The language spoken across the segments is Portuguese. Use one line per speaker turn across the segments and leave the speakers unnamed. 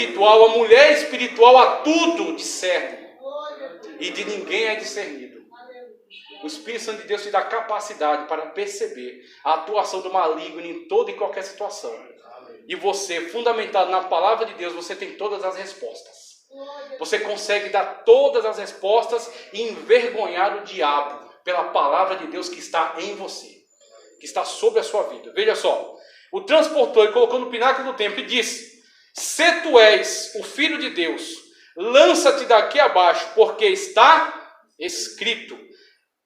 espiritual, a mulher espiritual, a tudo discerne. E de ninguém é discernido. O Espírito Santo de Deus te dá capacidade para perceber a atuação do maligno em toda e qualquer situação. E você, fundamentado na palavra de Deus, você tem todas as respostas. Você consegue dar todas as respostas e envergonhar o diabo pela palavra de Deus que está em você, que está sobre a sua vida. Veja só, o transportou e colocou no pináculo do templo e disse: se tu és o Filho de Deus, lança-te daqui abaixo, porque está escrito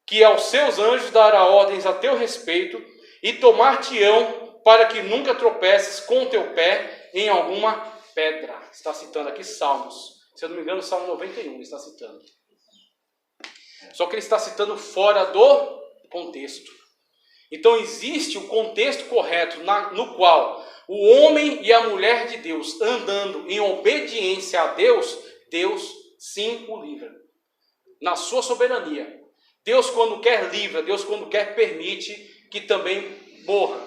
que aos seus anjos dará ordens a teu respeito e tomar-te-ão para que nunca tropeces com o teu pé em alguma pedra. Está citando aqui Salmos. Se eu não me engano, Salmo 91 ele está citando. Só que ele está citando fora do contexto. Então existe o contexto correto no qual o homem e a mulher de Deus andando em obediência a Deus, Deus sim o livra. Na sua soberania. Deus quando quer livra, Deus quando quer permite que também morra.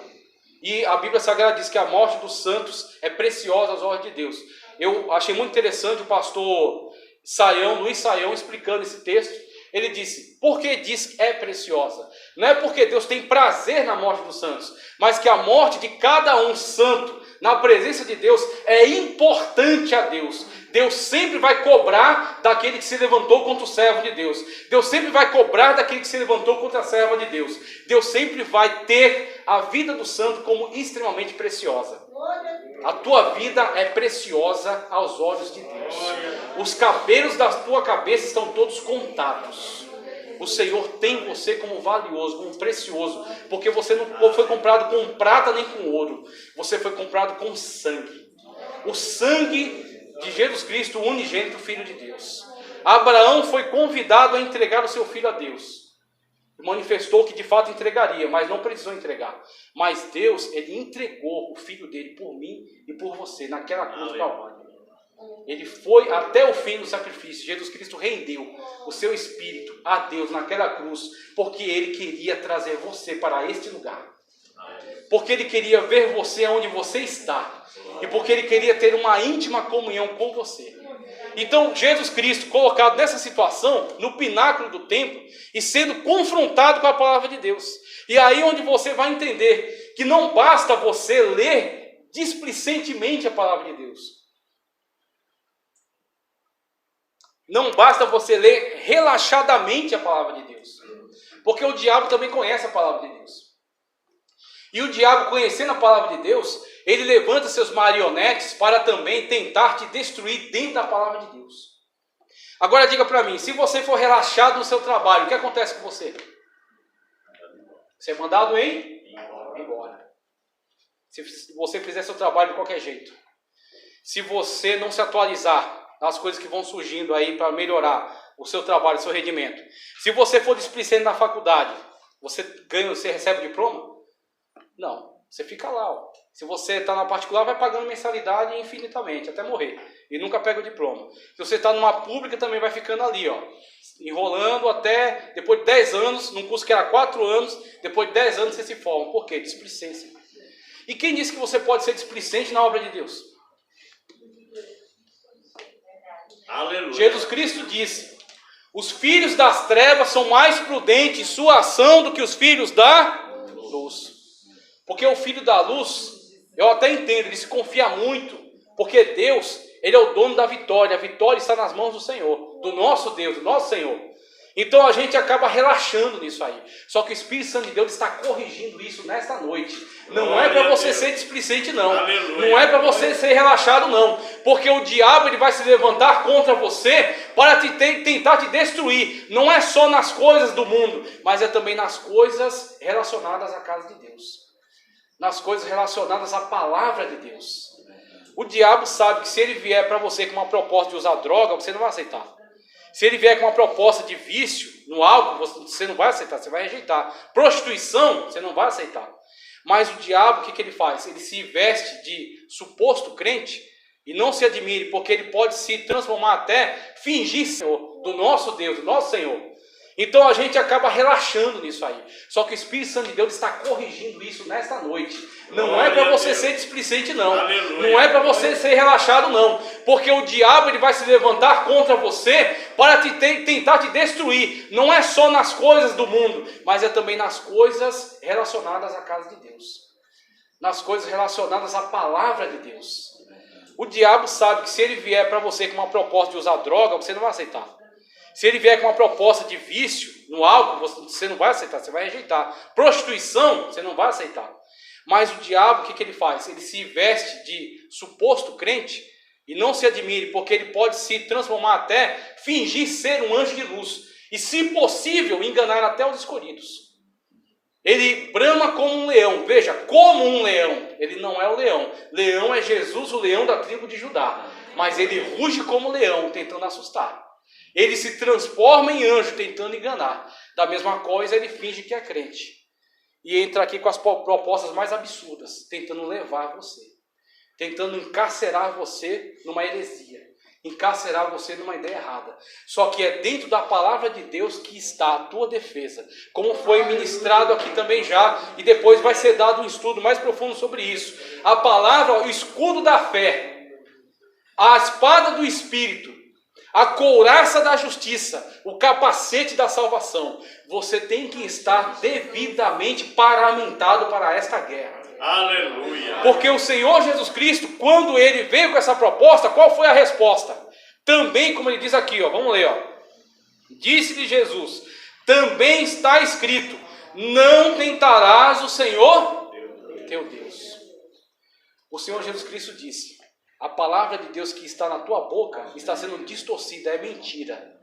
E a Bíblia Sagrada diz que a morte dos santos é preciosa aos olhos de Deus. Eu achei muito interessante o pastor Luiz Saião, explicando esse texto. Ele disse, por que diz que é preciosa? Não é porque Deus tem prazer na morte dos santos, mas que a morte de cada um santo, na presença de Deus, é importante a Deus. Deus sempre vai cobrar daquele que se levantou contra o servo de Deus. Deus sempre vai cobrar daquele que se levantou contra a serva de Deus. Deus sempre vai ter a vida do santo como extremamente preciosa. A tua vida é preciosa aos olhos de Deus. Os cabelos da tua cabeça estão todos contados. O Senhor tem você como valioso, como precioso, porque você não foi comprado com prata nem com ouro. Você foi comprado com sangue. O sangue de Jesus Cristo, o unigênito Filho de Deus. Abraão foi convidado a entregar o seu filho a Deus. Manifestou que de fato entregaria, mas não precisou entregar. Mas Deus, ele entregou o filho dele por mim e por você, naquela cruz do Calvário. Ele foi até o fim do sacrifício. Jesus Cristo rendeu o seu espírito a Deus naquela cruz, porque ele queria trazer você para este lugar. Porque ele queria ver você onde você está. E porque ele queria ter uma íntima comunhão com você. Então, Jesus Cristo, colocado nessa situação, no pináculo do templo, e sendo confrontado com a palavra de Deus. E aí onde você vai entender que não basta você ler displicentemente a palavra de Deus. Não basta você ler relaxadamente a palavra de Deus. Porque o diabo também conhece a palavra de Deus. E o diabo, conhecendo a palavra de Deus, ele levanta seus marionetes para também tentar te destruir dentro da palavra de Deus. Agora diga para mim, se você for relaxado no seu trabalho, o que acontece com você? Você é mandado embora. Se você fizer seu trabalho de qualquer jeito. Se você não se atualizar nas coisas que vão surgindo aí para melhorar o seu trabalho, o seu rendimento. Se você for displicente na faculdade, você recebe diploma? Não, você fica lá. Ó. Se você está na particular, vai pagando mensalidade infinitamente, até morrer. E nunca pega o diploma. Se você está numa pública, também vai ficando ali, ó, enrolando até, depois de 10 anos, num curso que era 4 anos, depois de 10 anos você se forma. Por quê? Displicência. E quem disse que você pode ser displicente na obra de Deus? Aleluia. Jesus Cristo disse, os filhos das trevas são mais prudentes em sua ação do que os filhos da luz. Porque o filho da luz, eu até entendo, ele se confia muito, porque Deus, ele é o dono da vitória, a vitória está nas mãos do Senhor, do nosso Deus, do nosso Senhor. Então a gente acaba relaxando nisso aí. Só que o Espírito Santo de Deus está corrigindo isso nesta noite. Não é para você ser displicente, não. Não é para você ser relaxado, não. Porque o diabo ele vai se levantar contra você para tentar te destruir. Não é só nas coisas do mundo, mas é também nas coisas relacionadas à casa de Deus. Nas coisas relacionadas à palavra de Deus. O diabo sabe que se ele vier para você com uma proposta de usar droga, você não vai aceitar. Se ele vier com uma proposta de vício no álcool, você não vai aceitar, você vai rejeitar. Prostituição, você não vai aceitar. Mas o diabo, o que ele faz? Ele se veste de suposto crente e não se admire, porque ele pode se transformar até, fingir Senhor, do nosso Deus, do nosso Senhor. Então a gente acaba relaxando nisso aí. Só que o Espírito Santo de Deus está corrigindo isso nesta noite. Não é para você ser displicente, não. Não é para você ser relaxado, não. porque o diabo ele vai se levantar contra você para tentar te destruir. Não é só nas coisas do mundo, mas é também nas coisas relacionadas à casa de Deus, nas coisas relacionadas à palavra de Deus. O diabo sabe que se ele vier para você com uma proposta de usar droga, você não vai aceitar. Se ele vier com uma proposta de vício no álcool, você não vai aceitar, você vai rejeitar. Prostituição, você não vai aceitar. Mas o diabo, o que ele faz? Ele se veste de suposto crente e não se admire, porque ele pode se transformar até, fingir ser um anjo de luz. E, se possível, enganar até os escolhidos. Ele brama como um leão, veja, como um leão. Ele não é o leão. Leão é Jesus, o leão da tribo de Judá. Mas ele ruge como leão, tentando assustar. Ele se transforma em anjo, tentando enganar. Da mesma coisa, ele finge que é crente. E entra aqui com as propostas mais absurdas, tentando levar você. Tentando encarcerar você numa heresia. Encarcerar você numa ideia errada. Só que é dentro da palavra de Deus que está a tua defesa. Como foi ministrado aqui também já. E depois vai ser dado um estudo mais profundo sobre isso. A palavra, o escudo da fé. A espada do Espírito. A couraça da justiça, o capacete da salvação. Você tem que estar devidamente paramentado para esta guerra.
Aleluia!
Porque o Senhor Jesus Cristo, quando ele veio com essa proposta, qual foi a resposta? Também, como ele diz aqui, ó, vamos ler, ó. Disse-lhe Jesus, também está escrito, não tentarás o Senhor teu Deus. O Senhor Jesus Cristo disse, a palavra de Deus que está na tua boca está sendo distorcida, é mentira.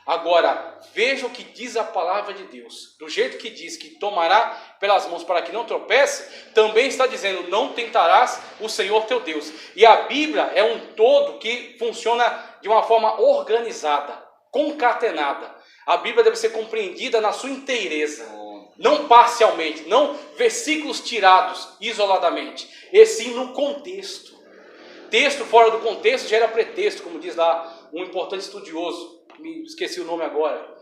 Agora, veja o que diz a palavra de Deus. Do jeito que diz que tomará pelas mãos para que não tropece, também está dizendo, não tentarás o Senhor teu Deus. E a Bíblia é um todo que funciona de uma forma organizada, concatenada. A Bíblia deve ser compreendida na sua inteireza. Não parcialmente, não versículos tirados isoladamente, e sim no contexto. Texto fora do contexto gera pretexto, como diz lá um importante estudioso, me esqueci o nome agora,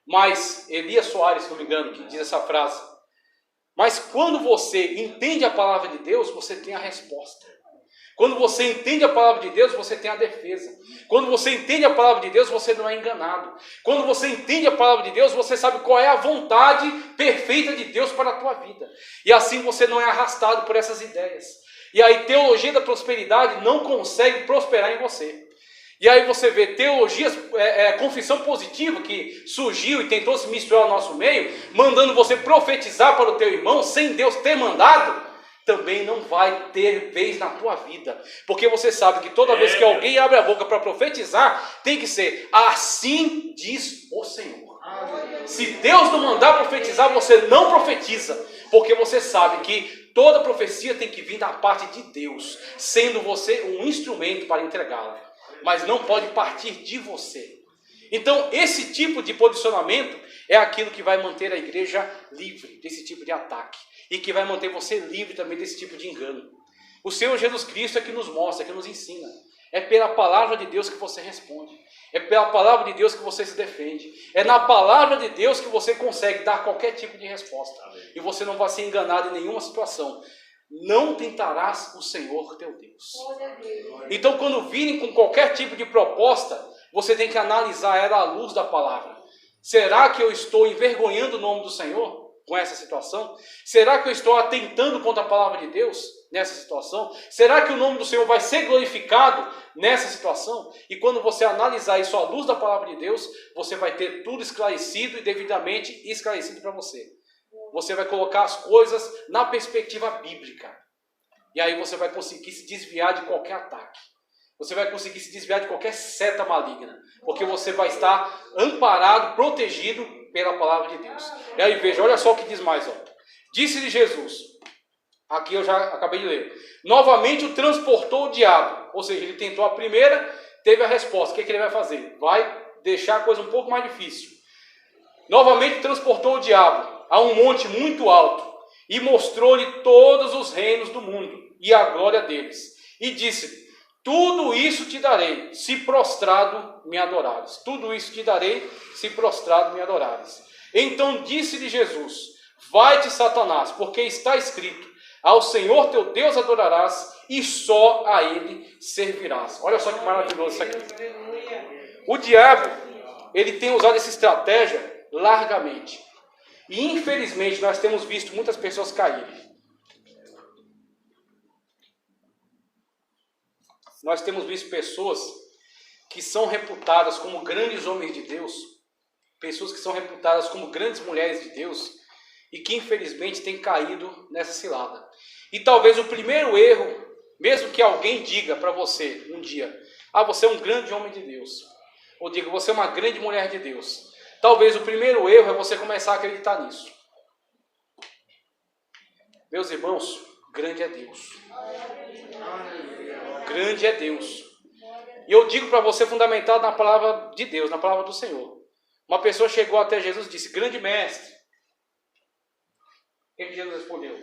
mas Elias Soares, se não me engano, que diz essa frase. Mas quando você entende a palavra de Deus, você tem a resposta. Quando você entende a palavra de Deus, você tem a defesa. Quando você entende a palavra de Deus, você não é enganado. Quando você entende a palavra de Deus, você sabe qual é a vontade perfeita de Deus para a tua vida. E assim você não é arrastado por essas ideias. E aí teologia da prosperidade não consegue prosperar em você. E aí você vê teologias, confissão positiva que surgiu e tentou se misturar ao nosso meio, mandando você profetizar para o teu irmão, sem Deus ter mandado, também não vai ter vez na tua vida. Porque você sabe que toda vez que alguém abre a boca para profetizar, tem que ser, assim diz o Senhor. Se Deus não mandar profetizar, você não profetiza. Porque você sabe que toda profecia tem que vir da parte de Deus, sendo você um instrumento para entregá-la. Mas não pode partir de você. Então, esse tipo de posicionamento é aquilo que vai manter a igreja livre desse tipo de ataque. E que vai manter você livre também desse tipo de engano. O Senhor Jesus Cristo é que nos mostra, é que nos ensina. É pela palavra de Deus que você responde. É pela palavra de Deus que você se defende. É na palavra de Deus que você consegue dar qualquer tipo de resposta. E você não vai ser enganado em nenhuma situação. Não tentarás o Senhor teu Deus. Então, quando virem com qualquer tipo de proposta, você tem que analisar ela à luz da palavra. Será que eu estou envergonhando o nome do Senhor com essa situação? Será que eu estou atentando contra a palavra de Deus nessa situação? Será que o nome do Senhor vai ser glorificado nessa situação? E quando você analisar isso à luz da palavra de Deus, você vai ter tudo esclarecido e devidamente esclarecido para você. Você vai colocar as coisas na perspectiva bíblica. E aí você vai conseguir se desviar de qualquer ataque. Você vai conseguir se desviar de qualquer seta maligna. Porque você vai estar amparado, protegido pela palavra de Deus. E aí veja, olha só o que diz mais. Ó. Disse-lhe Jesus, aqui eu já acabei de ler, novamente o transportou o diabo. Ou seja, ele tentou a primeira, teve a resposta. O que ele vai fazer? Vai deixar a coisa um pouco mais difícil. Novamente transportou o diabo a um monte muito alto, e mostrou-lhe todos os reinos do mundo, e a glória deles. E disse-lhe, tudo isso te darei, se prostrado me adorares. Tudo isso te darei, se prostrado me adorares. Então disse-lhe Jesus, vai-te Satanás, porque está escrito, Ao Senhor teu Deus adorarás e só a Ele servirás. Olha só que maravilhoso isso aqui. O diabo, ele tem usado essa estratégia largamente. E infelizmente nós temos visto muitas pessoas caírem. Nós temos visto pessoas que são reputadas como grandes homens de Deus, pessoas que são reputadas como grandes mulheres de Deus, e que infelizmente têm caído nessa cilada. E talvez o primeiro erro, mesmo que alguém diga para você um dia, você é um grande homem de Deus, ou diga, você é uma grande mulher de Deus, talvez o primeiro erro é você começar a acreditar nisso. Meus irmãos, grande é Deus. Grande é Deus. E eu digo para você, fundamentado na palavra de Deus, na palavra do Senhor. Uma pessoa chegou até Jesus e disse, grande mestre. O que Jesus respondeu?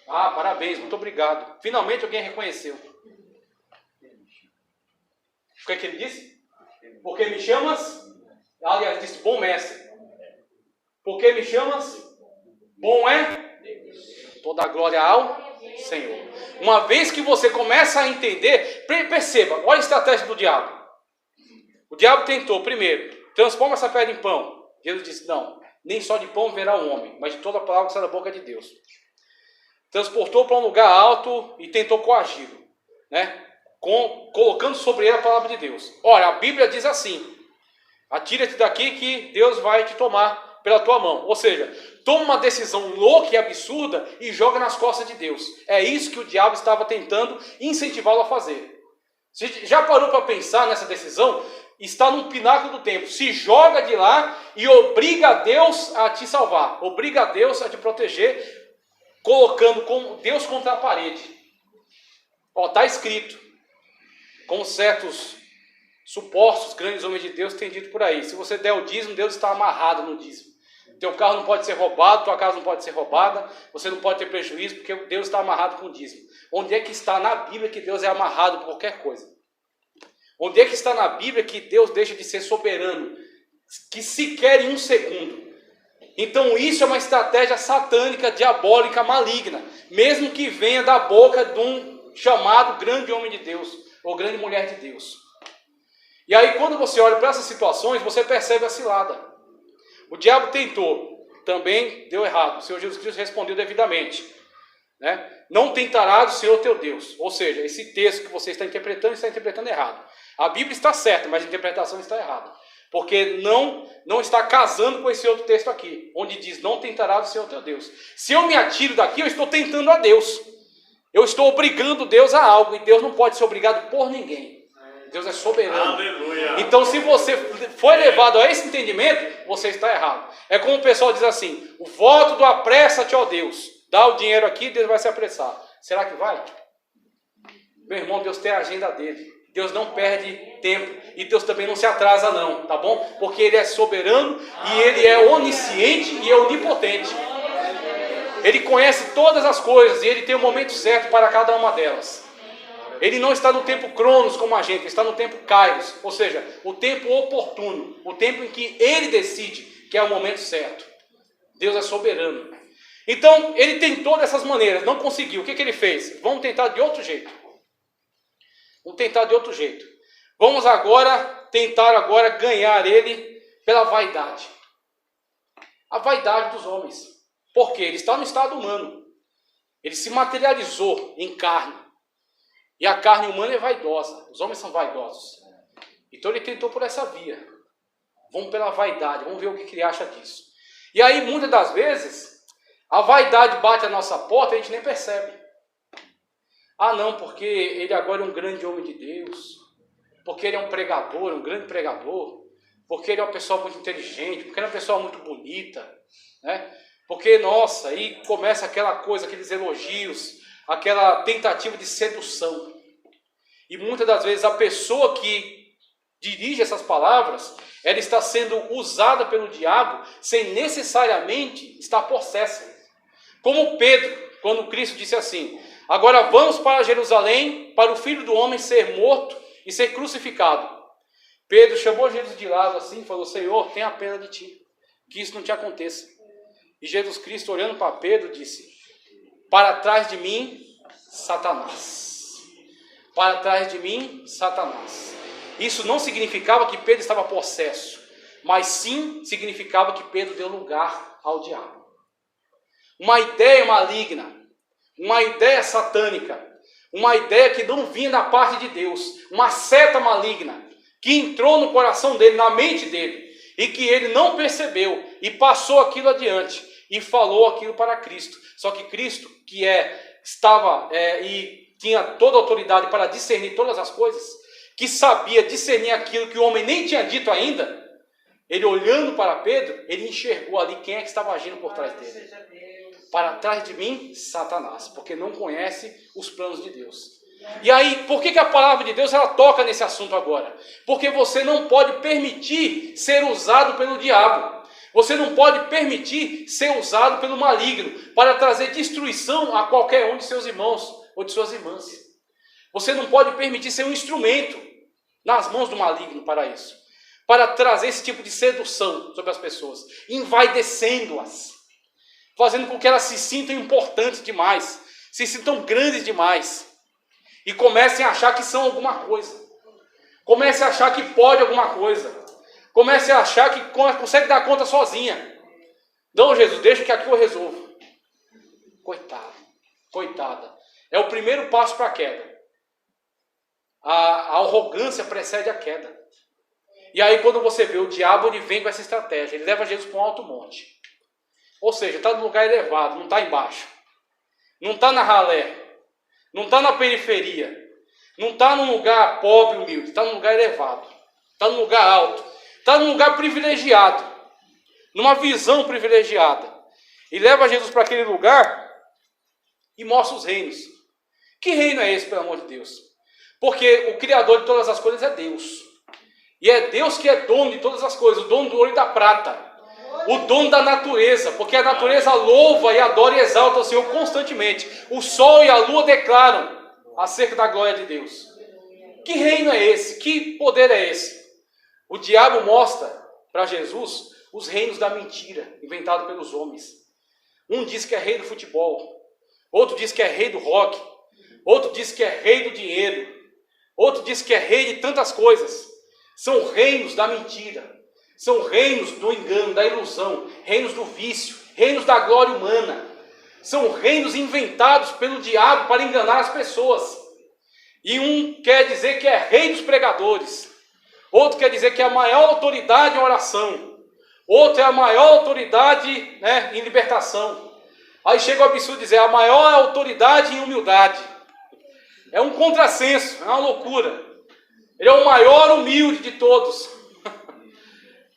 Parabéns, muito obrigado. Finalmente alguém reconheceu. O que é que ele disse? Porque me chamas? Aliás, disse, bom mestre. Porque me chamas? Bom é? Toda a glória ao Senhor. Uma vez que você começa a entender, perceba, olha a estratégia do diabo. O diabo tentou, primeiro, transforma essa pedra em pão. Jesus disse, não, nem só de pão verá o homem, mas de toda a palavra que sai da boca de Deus. Transportou para um lugar alto e tentou coagi-lo, né? Colocando sobre ele a palavra de Deus. Ora, a Bíblia diz assim, atira-te daqui que Deus vai te tomar pela tua mão. Ou seja, toma uma decisão louca e absurda e joga nas costas de Deus. É isso que o diabo estava tentando incentivá-lo a fazer. Você já parou para pensar nessa decisão? Está num pináculo do tempo. Se joga de lá e obriga Deus a te salvar. Obriga Deus a te proteger, colocando Deus contra a parede. Está escrito, com certos supostos grandes homens de Deus têm dito por aí. Se você der o dízimo, Deus está amarrado no dízimo. Teu carro não pode ser roubado, tua casa não pode ser roubada, você não pode ter prejuízo, porque Deus está amarrado com o dízimo. Onde é que está na Bíblia que Deus é amarrado por qualquer coisa? Onde é que está na Bíblia que Deus deixa de ser soberano, que sequer em um segundo? Então isso é uma estratégia satânica, diabólica, maligna, mesmo que venha da boca de um chamado grande homem de Deus, ou grande mulher de Deus. E aí quando você olha para essas situações, você percebe a cilada. O diabo tentou, também deu errado. O Senhor Jesus Cristo respondeu devidamente, né? Não tentarás o Senhor teu Deus. Ou seja, esse texto que você está interpretando errado. A Bíblia está certa, mas a interpretação está errada. Porque não está casando com esse outro texto aqui, onde diz, não tentarás o Senhor teu Deus. Se eu me atiro daqui, eu estou tentando a Deus. Eu estou obrigando Deus a algo, e Deus não pode ser obrigado por ninguém. Deus é soberano. Aleluia. Então, se você foi levado a esse entendimento, você está errado. É como o pessoal diz assim, o voto do apressa-te, ó Deus. Dá o dinheiro aqui, Deus vai se apressar. Será que vai? Meu irmão, Deus tem a agenda dele. Deus não perde tempo. E Deus também não se atrasa não, tá bom? Porque Ele é soberano e Ele é onisciente e é onipotente. Ele conhece todas as coisas e Ele tem o momento certo para cada uma delas. Ele não está no tempo cronos como a gente, ele está no tempo kairos, ou seja, o tempo oportuno, o tempo em que ele decide que é o momento certo. Deus é soberano. Então, ele tentou dessas maneiras, não conseguiu. O que ele fez? Vamos tentar de outro jeito. Vamos tentar ganhar ele pela vaidade. A vaidade dos homens. Porque ele está no estado humano. Ele se materializou em carne. E a carne humana é vaidosa. Os homens são vaidosos. Então ele tentou por essa via. Vamos pela vaidade. Vamos ver o que ele acha disso. E aí, muitas das vezes, a vaidade bate a nossa porta e a gente nem percebe. Não, porque ele agora é um grande homem de Deus. Porque ele é um pregador, um grande pregador. Porque ele é uma pessoa muito inteligente. Porque ele é uma pessoa muito bonita. Né? Porque, nossa, aí começa aquela coisa, aqueles elogios, aquela tentativa de sedução. E muitas das vezes a pessoa que dirige essas palavras, ela está sendo usada pelo diabo sem necessariamente estar possessa. Como Pedro, quando Cristo disse assim, agora vamos para Jerusalém, para o Filho do Homem ser morto e ser crucificado. Pedro chamou Jesus de lado assim e falou, Senhor, tenha pena de ti, que isso não te aconteça. E Jesus Cristo, olhando para Pedro, disse, Para trás de mim, Satanás. Para trás de mim, Satanás. Isso não significava que Pedro estava possesso, mas sim significava que Pedro deu lugar ao diabo. Uma ideia maligna, uma ideia satânica, uma ideia que não vinha da parte de Deus, uma seta maligna que entrou no coração dele, na mente dele, e que ele não percebeu e passou aquilo adiante e falou aquilo para Cristo. Só que Cristo, que estava e tinha toda a autoridade para discernir todas as coisas, que sabia discernir aquilo que o homem nem tinha dito ainda, ele olhando para Pedro, ele enxergou ali quem é que estava agindo por trás dele. Para trás de mim, Satanás, porque não conhece os planos de Deus. E aí, por que a palavra de Deus ela toca nesse assunto agora? Porque você não pode permitir ser usado pelo diabo. Você não pode permitir ser usado pelo maligno para trazer destruição a qualquer um de seus irmãos ou de suas irmãs. Você não pode permitir ser um instrumento nas mãos do maligno para isso. Para trazer esse tipo de sedução sobre as pessoas, envaidecendo-as, fazendo com que elas se sintam importantes demais, se sintam grandes demais, e comecem a achar que são alguma coisa, comecem a achar que pode alguma coisa, comecem a achar que consegue dar conta sozinha. Não, Jesus, deixa que aqui eu resolvo. Coitado, coitada. É o primeiro passo para a queda. A arrogância precede a queda. E aí quando você vê o diabo, ele vem com essa estratégia. Ele leva Jesus para um alto monte. Ou seja, está no lugar elevado, não está embaixo. Não está na ralé. Não está na periferia. Não está num lugar pobre, humilde. Está num lugar elevado. Está num lugar alto. Está num lugar privilegiado. Numa visão privilegiada. E leva Jesus para aquele lugar e mostra os reinos. Que reino é esse, pelo amor de Deus? Porque o Criador de todas as coisas é Deus. E é Deus que é dono de todas as coisas. O dono do ouro e da prata. O dono da natureza. Porque a natureza louva e adora e exalta o Senhor constantemente. O sol e a lua declaram acerca da glória de Deus. Que reino é esse? Que poder é esse? O diabo mostra para Jesus os reinos da mentira, inventado pelos homens. Um diz que é rei do futebol. Outro diz que é rei do rock. Outro diz que é rei do dinheiro. Outro diz que é rei de tantas coisas. São reinos da mentira. São reinos do engano, da ilusão. Reinos do vício. Reinos da glória humana. São reinos inventados pelo diabo para enganar as pessoas. E um quer dizer que é rei dos pregadores. Outro quer dizer que é a maior autoridade em oração. Outro é a maior autoridade, em libertação. Aí chega o absurdo de dizer a maior autoridade em humildade. É um contrassenso, é uma loucura. Ele é o maior humilde de todos.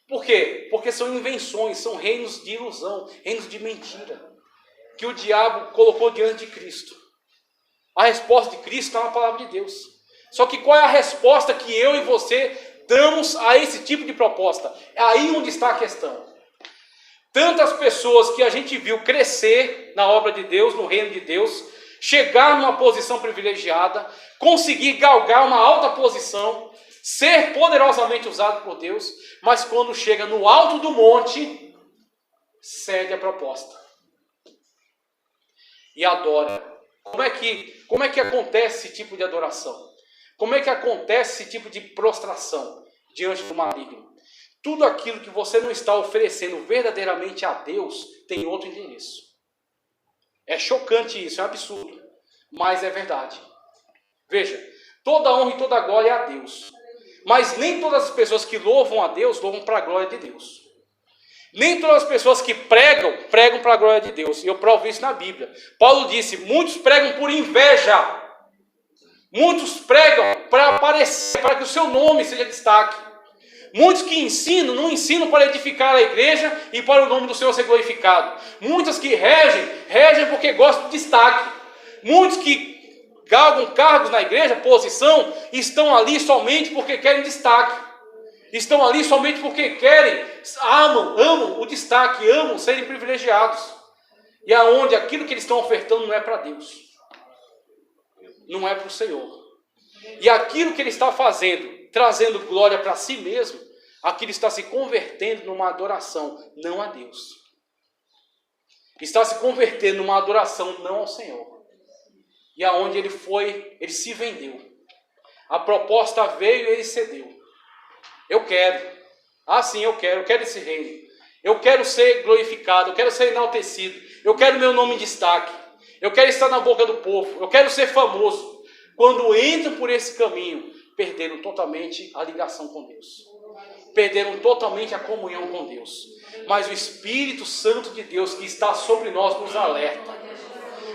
Por quê? Porque são invenções, são reinos de ilusão, reinos de mentira, que o diabo colocou diante de Cristo. A resposta de Cristo está na palavra de Deus. Só que qual é a resposta que eu e você damos a esse tipo de proposta? É aí onde está a questão. Tantas pessoas que a gente viu crescer na obra de Deus, no reino de Deus, chegar numa posição privilegiada, conseguir galgar uma alta posição, ser poderosamente usado por Deus, mas quando chega no alto do monte, cede a proposta e adora. Como é que acontece esse tipo de adoração? Como é que acontece esse tipo de prostração diante do maligno? Tudo aquilo que você não está oferecendo verdadeiramente a Deus tem outro endereço. É chocante isso, é um absurdo, mas é verdade. Veja, toda honra e toda glória é a Deus. Mas nem todas as pessoas que louvam a Deus, louvam para a glória de Deus. Nem todas as pessoas que pregam, pregam para a glória de Deus. E eu provo isso na Bíblia. Paulo disse, muitos pregam por inveja. Muitos pregam para aparecer, para que o seu nome seja destaque. Muitos que ensinam, não ensinam para edificar a igreja e para o nome do Senhor ser glorificado. Muitos que regem porque gostam de destaque. Muitos que galgam cargos na igreja, posição, estão ali somente porque querem destaque. Estão ali somente porque querem, amam o destaque, amam serem privilegiados. E aonde aquilo que eles estão ofertando não é para Deus. Não é para o Senhor. E aquilo que ele está fazendo, trazendo glória para si mesmo, aquilo está se convertendo numa adoração, não a Deus. está se convertendo numa adoração não ao Senhor. E aonde ele se vendeu. A proposta veio e ele cedeu. Eu quero. Sim, eu quero esse reino. Eu quero ser glorificado, eu quero ser enaltecido. Eu quero meu nome em destaque. Eu quero estar na boca do povo. Eu quero ser famoso. Quando entram por esse caminho, perderam totalmente a ligação com Deus. Perderam totalmente a comunhão com Deus. Mas o Espírito Santo de Deus que está sobre nós nos alerta.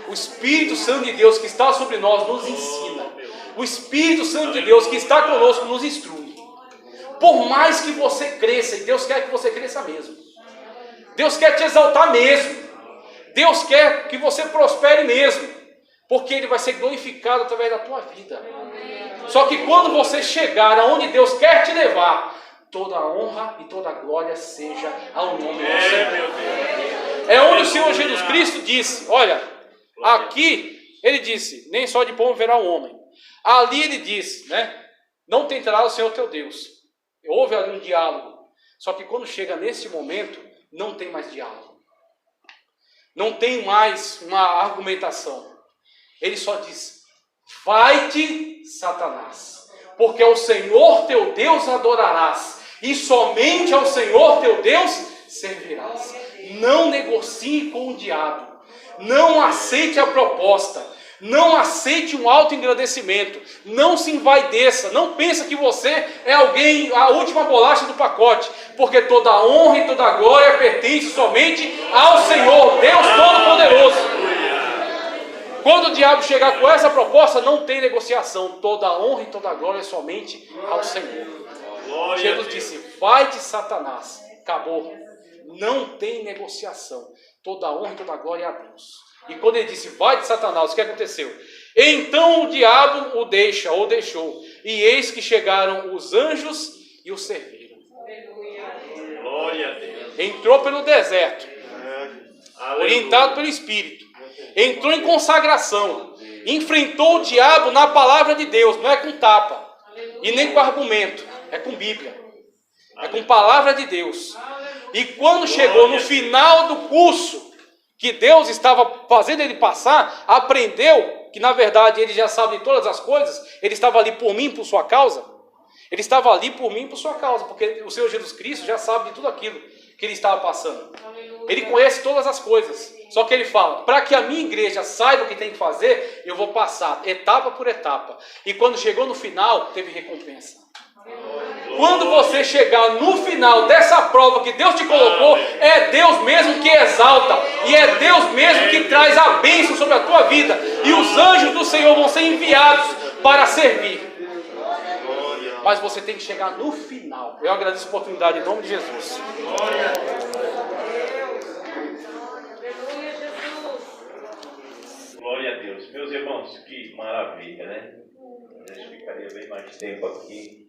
O Espírito Santo de Deus que está sobre nós nos ensina. O Espírito Santo de Deus que está conosco nos instrui. Por mais que você cresça, e Deus quer que você cresça mesmo. Deus quer te exaltar mesmo. Deus quer que você prospere mesmo. Porque Ele vai ser glorificado através da tua vida. Só que quando você chegar aonde Deus quer te levar, toda a honra e toda a glória seja ao nome do Senhor. É onde o Senhor Jesus Cristo disse, olha, aqui Ele disse, nem só de pão verá o homem. Ali Ele disse, não tentará o Senhor teu Deus. Houve ali um diálogo. Só que quando chega nesse momento, não tem mais diálogo. Não tem mais uma argumentação. Ele só diz, vai-te, Satanás, porque ao Senhor teu Deus adorarás, e somente ao Senhor teu Deus servirás. Não negocie com o diabo. Não aceite a proposta. Não aceite um autoengrandecimento. Não se envaideça. Não pense que você é alguém, a última bolacha do pacote. Porque toda a honra e toda a glória pertence somente ao Senhor, Deus Todo-Poderoso. Quando o diabo chegar com essa proposta, não tem negociação. Toda a honra e toda a glória é somente ao Senhor. Jesus disse, vai-te, Satanás. Acabou. Não tem negociação. Toda a honra e toda a glória é a Deus. E quando ele disse, vai-te, Satanás, o que aconteceu? Então o diabo o deixou. E eis que chegaram os anjos e o serviram.
Glória a Deus.
Entrou pelo deserto, orientado pelo Espírito. Entrou em consagração. Enfrentou o diabo na palavra de Deus. Não é com tapa. E nem com argumento. É com Bíblia. É com palavra de Deus. E quando chegou no final do curso que Deus estava fazendo ele passar, aprendeu que na verdade ele já sabe de todas as coisas. Ele estava ali por mim, por sua causa. Ele estava ali por mim, por sua causa. Porque o Senhor Jesus Cristo já sabe de tudo aquilo que ele estava passando. Ele conhece todas as coisas. Só que ele fala, para que a minha igreja saiba o que tem que fazer, eu vou passar etapa por etapa. E quando chegou no final, teve recompensa. Quando você chegar no final dessa prova que Deus te colocou, é Deus mesmo que exalta. E é Deus mesmo que traz a bênção sobre a tua vida. E os anjos do Senhor vão ser enviados para servir. Mas você tem que chegar no final. Eu agradeço a oportunidade em nome de Jesus.
Glória a Deus. Meus irmãos, que maravilha, né? A gente ficaria bem mais tempo aqui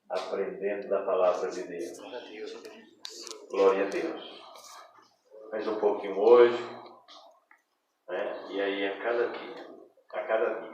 aprendendo da palavra de Deus. Glória a Deus. Mais um pouquinho hoje, né? E aí a cada dia